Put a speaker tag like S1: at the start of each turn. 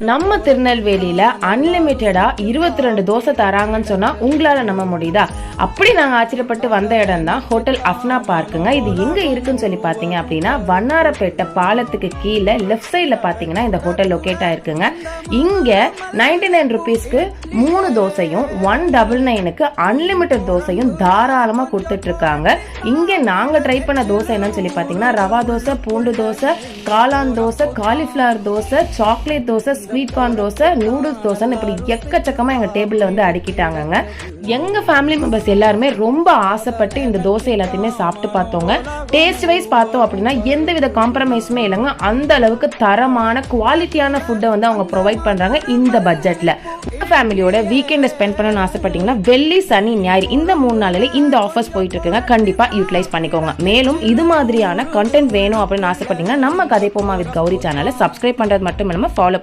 S1: நம்ம திருநெல்வேலியில அன்லிமிட்டடா 22 தோசை தராங்கன்னு சொன்னா உங்களால நம்ப முடியுதா? அப்படி நாங்க ஆச்சரியப்பட்டு வந்த இடம் தான் ஹோட்டல் அஃப்னா பார்க்குங்க. இது எங்க இருக்குன்னு சொல்லி பாத்தீங்க அப்படின்னா வண்ணாரப்பேட்டை பாலத்துக்கு கீழே லெஃப்ட் சைட்ல பாத்தீங்கன்னா இந்த ஹோட்டல் லொகேட் ஆயிருக்குங்க. இங்க 99 ருபீஸ்க்கு 3 தோசையும் 199க்கு அன்லிமிட்டட் தோசையும் தாராளமா கொடுத்துட்டு இருக்காங்க. இங்க நாங்க ட்ரை பண்ண தோசை என்னன்னு சொல்லி பாத்தீங்கன்னா ரவா தோசை, பூண்டு தோசை, காளான் dosa, cauliflower dosa, chocolate dosa, sweet corn dosa, noodles தோசைன்னு இப்படி எக்கச்சக்கமா எங்க டேபிள்ல வந்து அடுக்கிட்டாங்க. எங்க ஃபேமிலி மெம்பர்ஸ் எல்லாருமே ரொம்ப ஆசைப்பட்டு இந்த தோசை எல்லாத்தையுமே சாப்பிட்டு பார்த்தோங்க. டேஸ்ட் வைஸ் பார்த்தோம் அப்படின்னா எந்தவித காம்ப்ரமைஸுமே இல்லைங்க. அந்த அளவுக்கு தரமான குவாலிட்டியான ஃபுட்டை வந்து அவங்க ப்ரொவைட் பண்றாங்க இந்த பட்ஜெட்ல. உங்க ஃபேமிலியோட வீக்கெண்டை ஸ்பெண்ட் பண்ணணும்னு ஆசைப்பட்டீங்கன்னா வெள்ளி, சனி, ஞாயிறு இந்த 3 நாளில இந்த ஆஃபர்ஸ் போயிட்டு இருக்குங்க. கண்டிப்பா யூட்டிலைஸ் பண்ணிக்கோங்க. மேலும் இது மாதிரியான கண்டென்ட் வேணும் அப்படின்னு ஆசைப்பட்டீங்கன்னா நம்ம கதை போமா வித் கௌரி சேனலை சப்ஸ்கிரைப் பண்றது மட்டும் இல்லாம ஃபாலோ